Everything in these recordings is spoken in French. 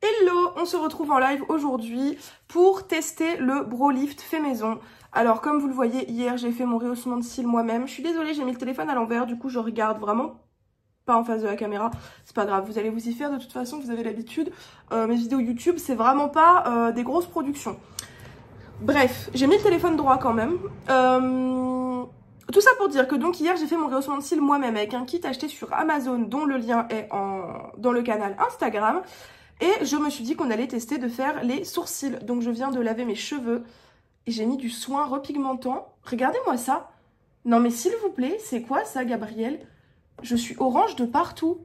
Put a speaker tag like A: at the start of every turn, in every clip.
A: Hello, on se retrouve en live aujourd'hui pour tester le Brow Lift fait maison. Alors comme vous le voyez, hier j'ai fait mon rehaussement de cils moi-même. Je suis désolée, j'ai mis le téléphone à l'envers, du coup je regarde vraiment pas en face de la caméra. C'est pas grave, vous allez vous y faire de toute façon, vous avez l'habitude. Mes vidéos YouTube, c'est vraiment pas des grosses productions. Bref, j'ai mis le téléphone droit quand même. Tout ça pour dire que donc hier j'ai fait mon rehaussement de cils moi-même avec un kit acheté sur Amazon dont le lien est dans le canal Instagram. Et je me suis dit qu'on allait tester de faire les sourcils. Donc je viens de laver mes cheveux et j'ai mis du soin repigmentant. Regardez-moi ça. Non mais s'il vous plaît, c'est quoi ça Gabriel? Je suis orange de partout.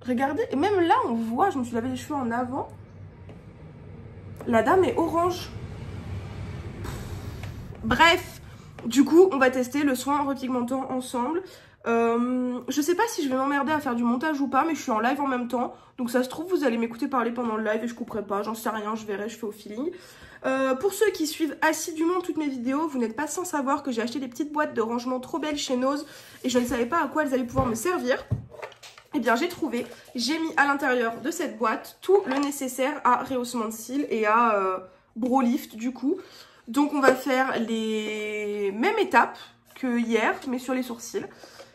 A: Regardez, et même là on voit, je me suis lavé les cheveux en avant. La dame est orange. Bref, du coup on va tester le soin repigmentant ensemble. Je sais pas si je vais m'emmerder à faire du montage ou pas, mais je suis en live en même temps. Donc ça se trouve, vous allez m'écouter parler pendant le live et je couperai pas, j'en sais rien, je verrai, je fais au feeling. Pour ceux qui suivent assidûment toutes mes vidéos, vous n'êtes pas sans savoir que j'ai acheté des petites boîtes de rangement trop belles chez Nose et je ne savais pas à quoi elles allaient pouvoir me servir. Eh bien j'ai trouvé, j'ai mis à l'intérieur de cette boîte tout le nécessaire à rehaussement de cils et à Brow Lift du coup. Donc on va faire les mêmes étapes que hier, mais sur les sourcils.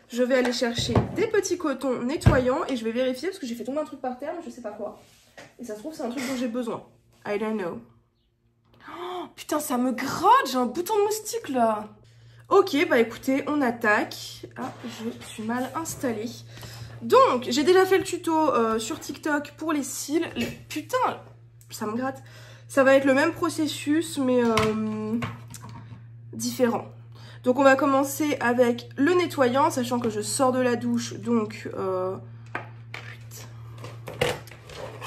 A: Je vais aller chercher des petits cotons nettoyants et je vais vérifier parce que j'ai fait tomber un truc par terre, mais je sais pas quoi. Et ça se trouve, c'est un truc dont j'ai besoin. I don't know. Oh, putain, ça me gratte, j'ai un bouton de moustique là. Ok, bah écoutez, on attaque. Ah, je suis mal installée. Donc, j'ai déjà fait le tuto sur TikTok pour les cils. Putain, ça me gratte. Ça va être le même processus, mais différent. Donc on va commencer avec le nettoyant, sachant que je sors de la douche, donc je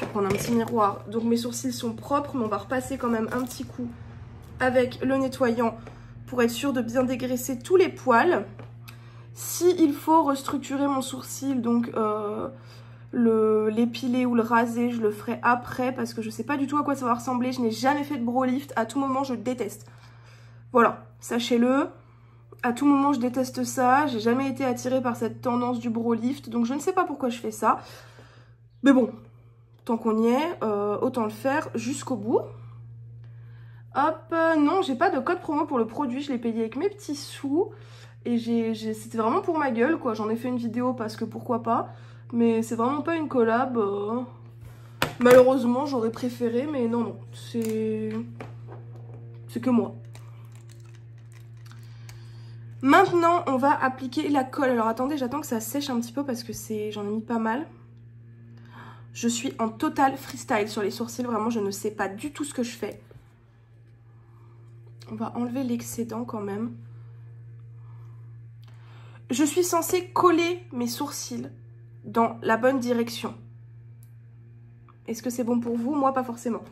A: vais prendre un petit miroir. Donc mes sourcils sont propres, mais on va repasser quand même un petit coup avec le nettoyant pour être sûr de bien dégraisser tous les poils. S'il faut restructurer mon sourcil, donc l'épiler ou le raser, je le ferai après parce que je sais pas du tout à quoi ça va ressembler. Je n'ai jamais fait de Brow Lift, à tout moment je déteste. Voilà, sachez-le. À tout moment, je déteste ça. J'ai jamais été attirée par cette tendance du Brow Lift. Donc, je ne sais pas pourquoi je fais ça. Mais bon, tant qu'on y est, autant le faire jusqu'au bout. Hop, non, j'ai pas de code promo pour le produit. Je l'ai payé avec mes petits sous. Et c'était vraiment pour ma gueule, quoi. J'en ai fait une vidéo parce que pourquoi pas. Mais c'est vraiment pas une collab. Malheureusement, j'aurais préféré. Mais non, non. C'est que moi. Maintenant, on va appliquer la colle. Alors attendez, j'attends que ça sèche un petit peu parce que j'en ai mis pas mal. Je suis en total freestyle sur les sourcils. Vraiment, je ne sais pas du tout ce que je fais. On va enlever l'excédent quand même. Je suis censée coller mes sourcils dans la bonne direction. Est-ce que c'est bon pour vous? Moi, pas forcément.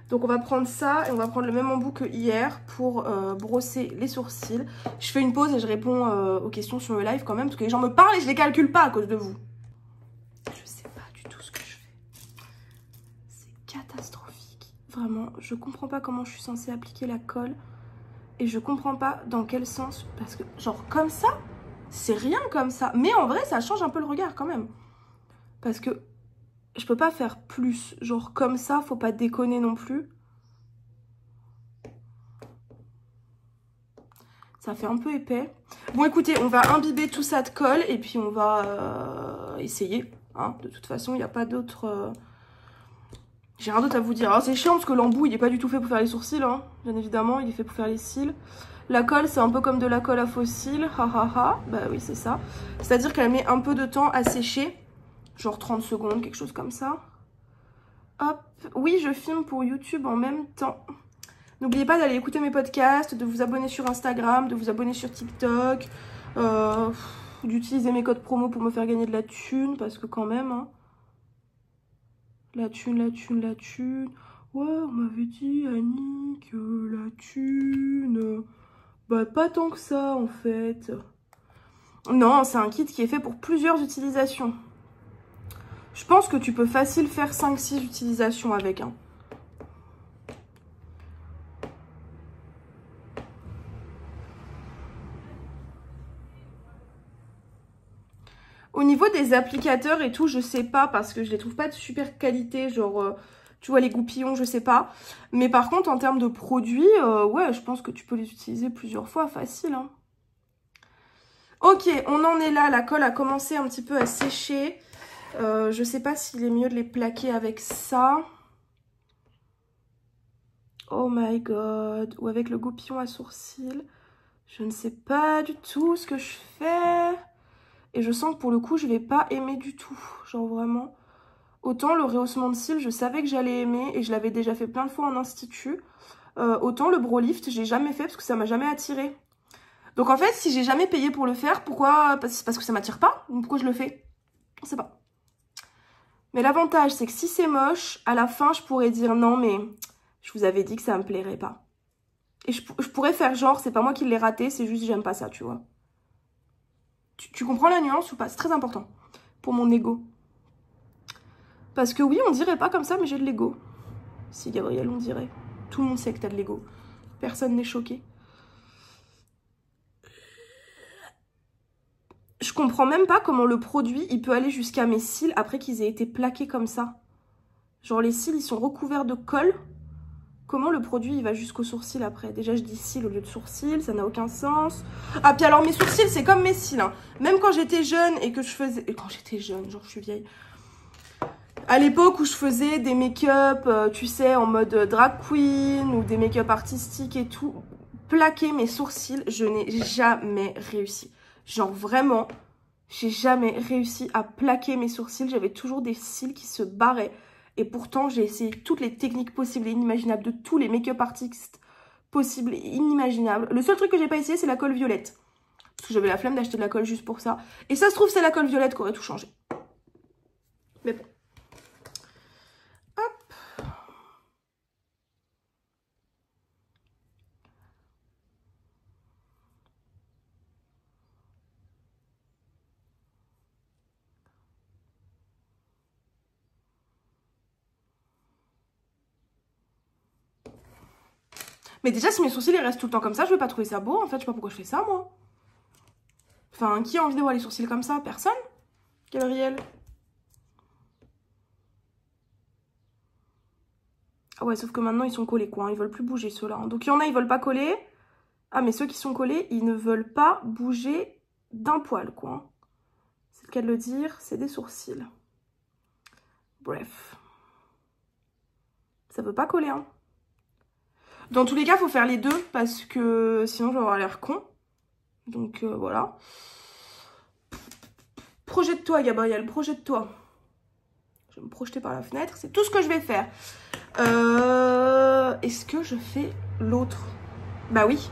A: Donc on va prendre ça et on va prendre le même embout que hier pour brosser les sourcils. Je fais une pause et je réponds aux questions sur le live quand même parce que les gens me parlent et je les calcule pas à cause de vous. Je sais pas du tout ce que je fais. C'est catastrophique. Vraiment, je comprends pas comment je suis censée appliquer la colle et je comprends pas dans quel sens. Parce que genre comme ça, c'est rien comme ça. Mais en vrai, ça change un peu le regard quand même. Parce que je peux pas faire plus. Genre comme ça, faut pas déconner non plus. Ça fait un peu épais. Bon, écoutez, on va imbiber tout ça de colle et puis on va essayer. Hein. De toute façon, il n'y a pas d'autre... J'ai rien d'autre à vous dire. Alors, c'est chiant parce que l'embout, il n'est pas du tout fait pour faire les sourcils. Hein. Bien évidemment, il est fait pour faire les cils. La colle, c'est un peu comme de la colle à faux cils. Ha ha ha. Bah oui, c'est ça. C'est-à-dire qu'elle met un peu de temps à sécher. Genre 30 secondes, quelque chose comme ça. Hop. Oui, je filme pour YouTube en même temps. N'oubliez pas d'aller écouter mes podcasts, de vous abonner sur Instagram, de vous abonner sur TikTok, d'utiliser mes codes promo pour me faire gagner de la thune, parce que quand même, hein, la thune, la thune, la thune. Ouais, on m'avait dit, Annie, que la thune, bah pas tant que ça en fait. Non, c'est un kit qui est fait pour plusieurs utilisations. Je pense que tu peux facile faire 5-6 utilisations avec, hein. Au niveau des applicateurs et tout, je sais pas parce que je les trouve pas de super qualité, genre tu vois les goupillons, je sais pas. Mais par contre en termes de produits, ouais, je pense que tu peux les utiliser plusieurs fois, facile, hein. Ok, on en est là, la colle a commencé un petit peu à sécher. Je sais pas s'il est mieux de les plaquer avec ça. Oh my god, ou avec le goupillon à sourcils. Je ne sais pas du tout ce que je fais. Et je sens que pour le coup, je vais pas aimer du tout. Genre vraiment. Autant le rehaussement de cils, je savais que j'allais aimer et je l'avais déjà fait plein de fois en institut. Autant le brow lift, j'ai jamais fait parce que ça m'a jamais attiré. Donc en fait, si j'ai jamais payé pour le faire, pourquoi? Parce que ça m'attire pas? Ou pourquoi je le fais? Je sais pas. Mais l'avantage, c'est que si c'est moche, à la fin, je pourrais dire non, mais je vous avais dit que ça me plairait pas. Et je pourrais faire genre, c'est pas moi qui l'ai raté, c'est juste j'aime pas ça, tu vois. Tu comprends la nuance ou pas? C'est très important pour mon ego. Parce que oui, on dirait pas comme ça, mais j'ai de l'ego. Si, Gabriel, on dirait. Tout le monde sait que t'as de l'ego. Personne n'est choqué. Je comprends même pas comment le produit, il peut aller jusqu'à mes cils après qu'ils aient été plaqués comme ça. Genre les cils, ils sont recouverts de colle. Comment le produit, il va jusqu'aux sourcils après? Déjà, je dis cils au lieu de sourcils, ça n'a aucun sens. Ah, puis alors mes sourcils, c'est comme mes cils, hein. Même quand j'étais jeune et que je faisais... Et quand j'étais jeune, genre je suis vieille. À l'époque où je faisais des make-up, tu sais, en mode drag queen ou des make-up artistiques et tout, plaquer mes sourcils, je n'ai jamais réussi. Genre vraiment, j'ai jamais réussi à plaquer mes sourcils. J'avais toujours des cils qui se barraient. Et pourtant, j'ai essayé toutes les techniques possibles et inimaginables de tous les make-up artistes possibles et inimaginables. Le seul truc que j'ai pas essayé, c'est la colle violette. Parce que j'avais la flemme d'acheter de la colle juste pour ça. Et ça se trouve, c'est la colle violette qui aurait tout changé. Mais bon. Hop. Mais déjà, si mes sourcils ils restent tout le temps comme ça, je vais pas trouver ça beau. En fait, je sais pas pourquoi je fais ça, moi. Enfin, qui a envie de voir les sourcils comme ça? Personne? Gabriel? Ah ouais, sauf que maintenant, ils sont collés, quoi. Ils veulent plus bouger, ceux-là. Donc, il y en a, ils veulent pas coller. Ah, mais ceux qui sont collés, ils ne veulent pas bouger d'un poil, quoi. C'est le cas de le dire, c'est des sourcils. Bref. Ça veut pas coller, hein. Dans tous les cas, il faut faire les deux, parce que sinon, je vais avoir l'air con. Donc, voilà. Projette-toi, Gabriel, projette-toi. Je vais me projeter par la fenêtre, c'est tout ce que je vais faire. Est-ce que je fais l'autre? Bah oui.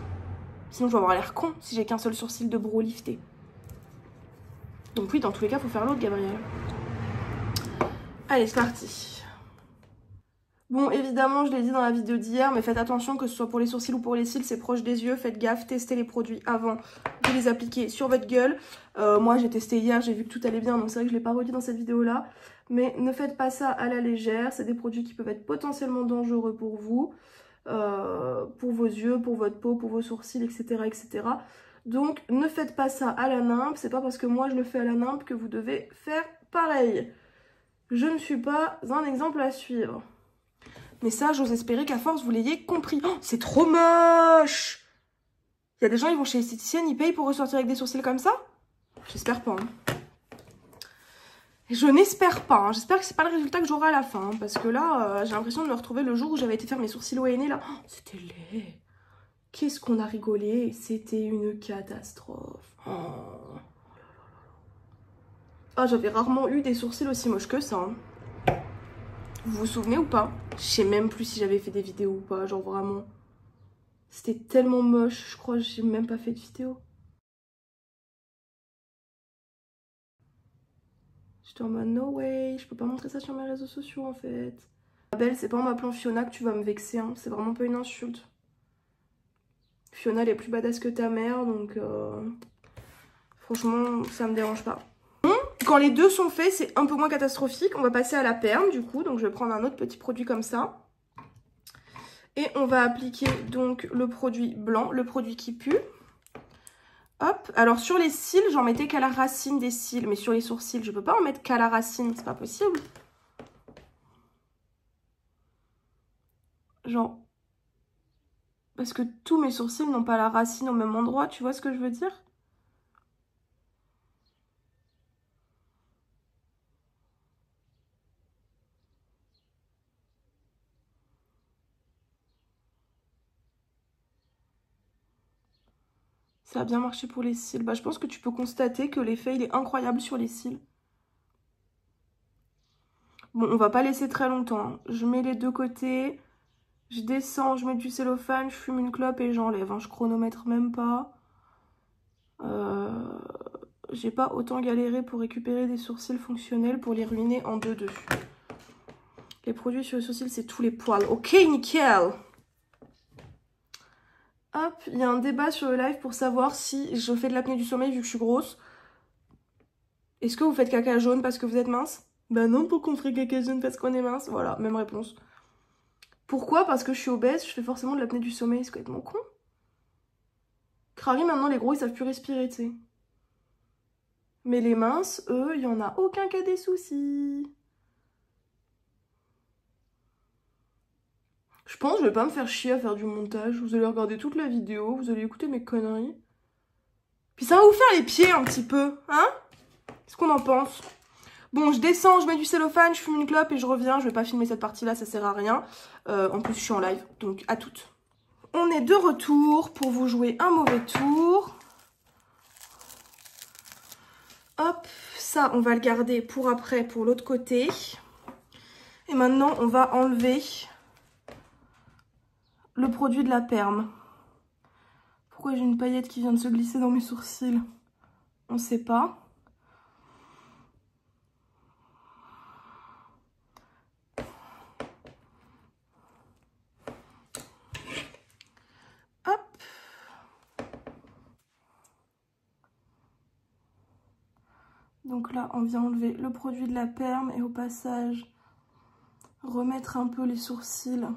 A: Sinon, je vais avoir l'air con si j'ai qu'un seul sourcil de brow lifté. Donc oui, dans tous les cas, il faut faire l'autre, Gabriel. Allez, c'est parti. Bon, évidemment, je l'ai dit dans la vidéo d'hier, mais faites attention que ce soit pour les sourcils ou pour les cils, c'est proche des yeux. Faites gaffe, testez les produits avant de les appliquer sur votre gueule. Moi, j'ai testé hier, j'ai vu que tout allait bien, donc c'est vrai que je ne l'ai pas redit dans cette vidéo-là. Mais ne faites pas ça à la légère. C'est des produits qui peuvent être potentiellement dangereux pour vous, pour vos yeux, pour votre peau, pour vos sourcils, etc., etc. Donc, ne faites pas ça à la nimpe. C'est pas parce que moi, je le fais à la nimpe que vous devez faire pareil. Je ne suis pas un exemple à suivre. Mais ça, j'ose espérer qu'à force, vous l'ayez compris. Oh, c'est trop moche! Il y a des gens, ils vont chez l'esthéticienne, ils payent pour ressortir avec des sourcils comme ça? J'espère pas. Hein. Je n'espère pas. Hein. J'espère que c'est pas le résultat que j'aurai à la fin. Hein, parce que là, j'ai l'impression de me retrouver le jour où j'avais été faire mes sourcils ONE. Là, oh, c'était laid. Qu'est-ce qu'on a rigolé. C'était une catastrophe. Oh, ah, j'avais rarement eu des sourcils aussi moches que ça. Hein. Vous vous souvenez ou pas? Je sais même plus si j'avais fait des vidéos ou pas, genre vraiment. C'était tellement moche, je crois que j'ai même pas fait de vidéo. J'étais en mode no way, je peux pas montrer ça sur mes réseaux sociaux en fait. Belle, c'est pas en m'appelant Fiona que tu vas me vexer, hein. C'est vraiment pas une insulte. Fiona elle est plus badass que ta mère, donc franchement ça me dérange pas. Quand les deux sont faits, c'est un peu moins catastrophique. On va passer à la perle du coup. Donc je vais prendre un autre petit produit comme ça. Et on va appliquer donc le produit blanc, le produit qui pue. Hop, alors sur les cils, j'en mettais qu'à la racine des cils. Mais sur les sourcils, je peux pas en mettre qu'à la racine, c'est pas possible. Genre... Parce que tous mes sourcils n'ont pas la racine au même endroit, tu vois ce que je veux dire? Ça a bien marché pour les cils. Bah, je pense que tu peux constater que l'effet, il est incroyable sur les cils. Bon, on va pas laisser très longtemps, hein. Je mets les deux côtés, je descends, je mets du cellophane, je fume une clope et j'enlève, hein. Je chronomètre même pas. J'ai pas autant galéré pour récupérer des sourcils fonctionnels pour les ruiner en 2-2. Les produits sur les sourcils, c'est tous les poils. Ok, nickel. Hop, il y a un débat sur le live pour savoir si je fais de l'apnée du sommeil vu que je suis grosse. Est-ce que vous faites caca jaune parce que vous êtes mince? Bah non, pourquoi on ferait caca jaune parce qu'on est mince? Voilà, même réponse. Pourquoi? Parce que je suis obèse, je fais forcément de l'apnée du sommeil, c'est complètement con. Crary, maintenant les gros ils savent plus respirer, tu sais. Mais les minces, eux, il y en a aucun cas des soucis. Je pense que je vais pas me faire chier à faire du montage. Vous allez regarder toute la vidéo, vous allez écouter mes conneries. Puis ça va vous faire les pieds un petit peu, hein? Qu'est-ce qu'on en pense? Bon, je descends, je mets du cellophane, je fume une clope et je reviens. Je vais pas filmer cette partie-là, ça sert à rien. En plus, je suis en live, donc à toutes. On est de retour pour vous jouer un mauvais tour. Hop, ça, on va le garder pour après, pour l'autre côté. Et maintenant, on va enlever le produit de la perme. Pourquoi j'ai une paillette qui vient de se glisser dans mes sourcils? On ne sait pas. Hop. Donc là, on vient enlever le produit de la perme et au passage, remettre un peu les sourcils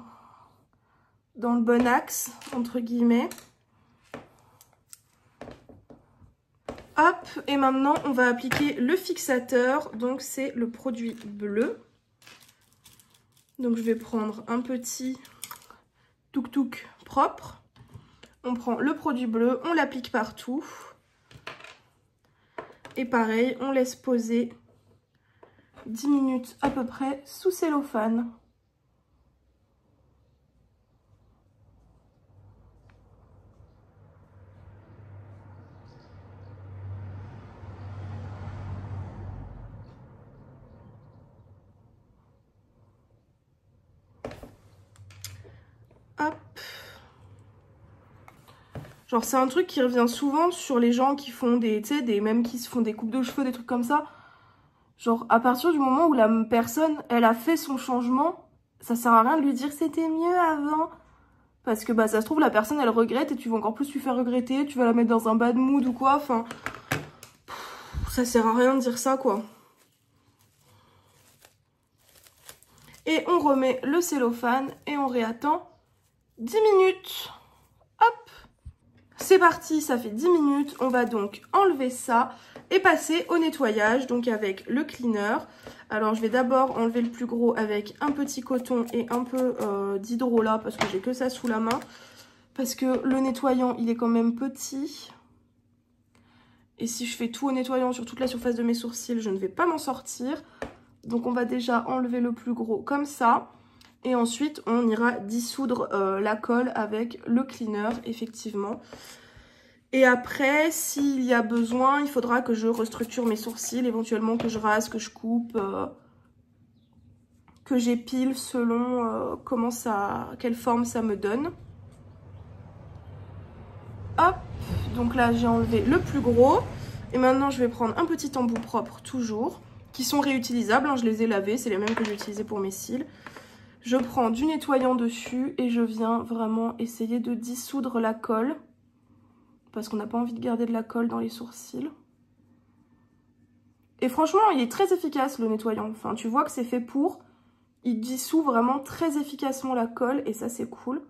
A: dans le bon axe, entre guillemets. Hop, et maintenant, on va appliquer le fixateur. Donc, c'est le produit bleu. Donc, je vais prendre un petit tuk-tuk propre. On prend le produit bleu, on l'applique partout. Et pareil, on laisse poser 10 minutes à peu près sous cellophane. Hop. Genre c'est un truc qui revient souvent sur les gens qui font des, tu sais, même qui se font des coupes de cheveux, des trucs comme ça. Genre à partir du moment où la personne, elle a fait son changement, ça sert à rien de lui dire c'était mieux avant. Parce que bah ça se trouve la personne elle regrette et tu vas encore plus lui faire regretter, tu vas la mettre dans un bad mood ou quoi, enfin... Ça sert à rien de dire ça quoi. Et on remet le cellophane et on réattend 10 minutes. Hop! C'est parti, ça fait 10 minutes. On va donc enlever ça et passer au nettoyage, donc avec le cleaner. Alors, je vais d'abord enlever le plus gros avec un petit coton et un peu d'hydro là, parce que j'ai que ça sous la main. Parce que le nettoyant, il est quand même petit. Et si je fais tout au nettoyant sur toute la surface de mes sourcils, je ne vais pas m'en sortir. Donc, on va déjà enlever le plus gros comme ça. Et ensuite, on ira dissoudre la colle avec le cleaner, effectivement. Et après, s'il y a besoin, il faudra que je restructure mes sourcils, éventuellement que je rase, que je coupe, que j'épile selon quelle forme ça me donne. Hop, donc là j'ai enlevé le plus gros. Et maintenant je vais prendre un petit embout propre, toujours, qui sont réutilisables, hein, je les ai lavés, c'est les mêmes que j'ai utilisés pour mes cils. Je prends du nettoyant dessus et je viens vraiment essayer de dissoudre la colle. Parce qu'on n'a pas envie de garder de la colle dans les sourcils. Et franchement, il est très efficace le nettoyant. Enfin, tu vois que c'est fait pour. Il dissout vraiment très efficacement la colle et ça, c'est cool.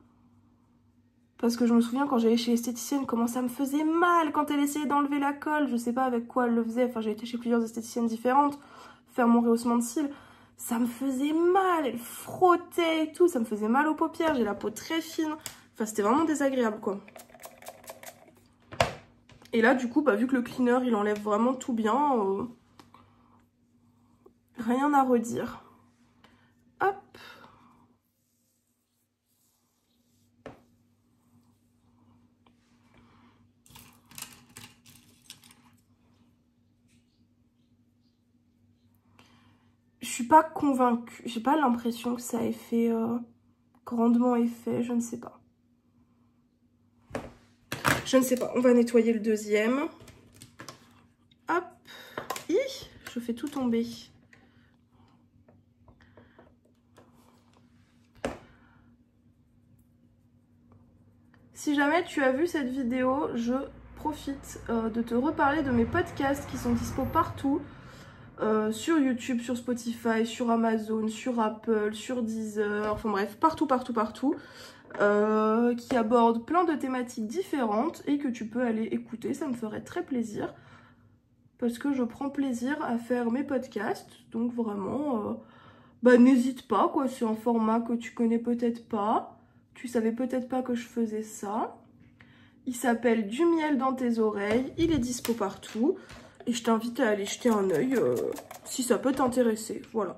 A: Parce que je me souviens quand j'allais chez l'esthéticienne, comment ça me faisait mal quand elle essayait d'enlever la colle. Je sais pas avec quoi elle le faisait. Enfin, j'ai été chez plusieurs esthéticiennes différentes faire mon rehaussement de cils. Ça me faisait mal. Elle frottait et tout. Ça me faisait mal aux paupières. J'ai la peau très fine. Enfin, c'était vraiment désagréable, quoi. Et là, du coup, bah, vu que le cleaner, il enlève vraiment tout bien, rien à redire. Hop. Je suis pas convaincue. J'ai pas l'impression que ça ait fait grandement effet. Je ne sais pas. Je ne sais pas. On va nettoyer le deuxième. Hop. Hi, je fais tout tomber. Si jamais tu as vu cette vidéo, je profite de te reparler de mes podcasts qui sont dispo partout. Sur YouTube, sur Spotify, sur Amazon, sur Apple, sur Deezer, enfin bref, partout, qui abordent plein de thématiques différentes et que tu peux aller écouter, ça me ferait très plaisir. Parce que je prends plaisir à faire mes podcasts, donc vraiment, bah n'hésite pas, quoi, c'est un format que tu connais peut-être pas. Tu savais peut-être pas que je faisais ça. Il s'appelle Du miel dans tes oreilles. Il est dispo partout. Et je t'invite à aller jeter un œil si ça peut t'intéresser. Voilà.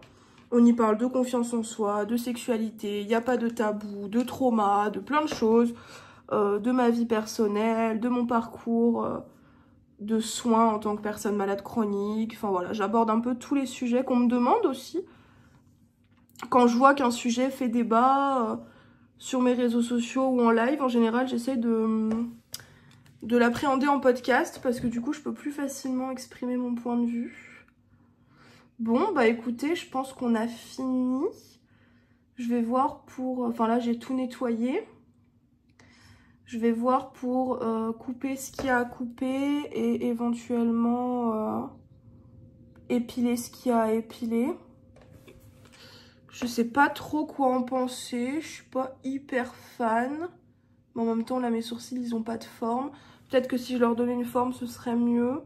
A: On y parle de confiance en soi, de sexualité. Il n'y a pas de tabou, de trauma, de plein de choses. De ma vie personnelle, de mon parcours, de soins en tant que personne malade chronique. Enfin voilà, j'aborde un peu tous les sujets qu'on me demande aussi. Quand je vois qu'un sujet fait débat... sur mes réseaux sociaux ou en live, en général, j'essaie de l'appréhender en podcast parce que du coup, je peux plus facilement exprimer mon point de vue. Bon, bah écoutez, je pense qu'on a fini. Je vais voir pour... Enfin là, j'ai tout nettoyé. Je vais voir pour couper ce qu'il y a à couper et éventuellement épiler ce qu'il y a à épiler. Je sais pas trop quoi en penser, je suis pas hyper fan. Mais en même temps, là, mes sourcils, ils ont pas de forme. Peut-être que si je leur donnais une forme, ce serait mieux.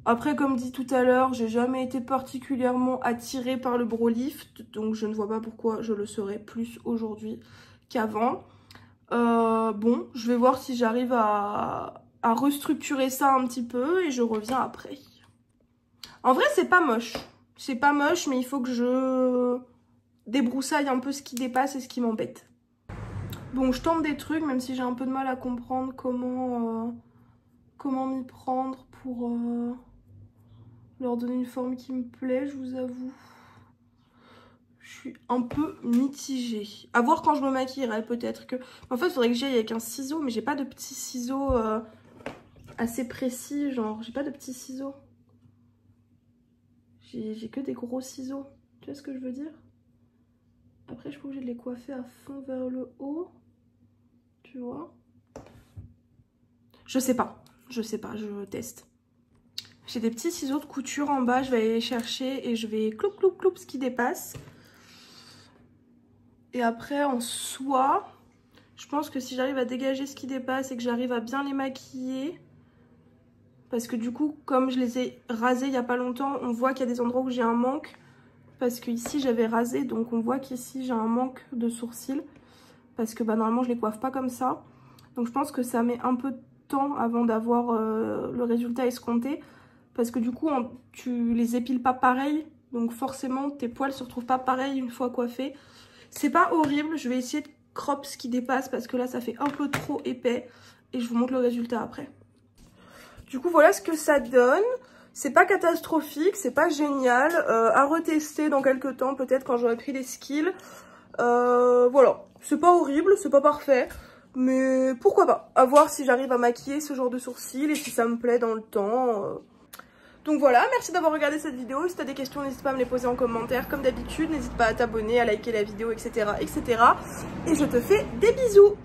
A: Après, comme dit tout à l'heure, j'ai jamais été particulièrement attirée par le brow lift. Donc, je ne vois pas pourquoi je le serais plus aujourd'hui qu'avant. Bon, je vais voir si j'arrive à restructurer ça un petit peu et je reviens après. En vrai, c'est pas moche. C'est pas moche, mais il faut que je... débroussaille un peu ce qui dépasse et ce qui m'embête. Bon, je tente des trucs, même si j'ai un peu de mal à comprendre comment m'y prendre pour leur donner une forme qui me plaît, je vous avoue. Je suis un peu mitigée. À voir quand je me maquillerai, peut-être que... En fait, il faudrait que j'y aille avec un ciseau, mais j'ai pas de petits ciseaux assez précis, genre, j'ai pas de petits ciseaux. J'ai que des gros ciseaux. Tu vois ce que je veux dire ? Après, je suis pas obligée de les coiffer à fond vers le haut. Tu vois? Je sais pas, je teste. J'ai des petits ciseaux de couture en bas, je vais aller les chercher et je vais cloup cloup cloup ce qui dépasse. Et après, en soie, je pense que si j'arrive à dégager ce qui dépasse et que j'arrive à bien les maquiller... Parce que du coup, comme je les ai rasés il y a pas longtemps, on voit qu'il y a des endroits où j'ai un manque. Parce que ici j'avais rasé, donc on voit qu'ici j'ai un manque de sourcils. Parce que bah, normalement je les coiffe pas comme ça. Donc je pense que ça met un peu de temps avant d'avoir le résultat escompté. Parce que du coup tu les épiles pas pareil. Donc forcément tes poils se retrouvent pas pareil une fois coiffés. C'est pas horrible, je vais essayer de crop ce qui dépasse. Parce que là ça fait un peu trop épais. Et je vous montre le résultat après. Du coup voilà ce que ça donne. C'est pas catastrophique, c'est pas génial. À retester dans quelques temps, peut-être quand j'aurai pris les skills. Voilà, c'est pas horrible, c'est pas parfait. Mais pourquoi pas. À voir si j'arrive à maquiller ce genre de sourcils et si ça me plaît dans le temps. Donc voilà, merci d'avoir regardé cette vidéo. Si t'as des questions, n'hésite pas à me les poser en commentaire. Comme d'habitude, n'hésite pas à t'abonner, à liker la vidéo, etc., etc. Et je te fais des bisous.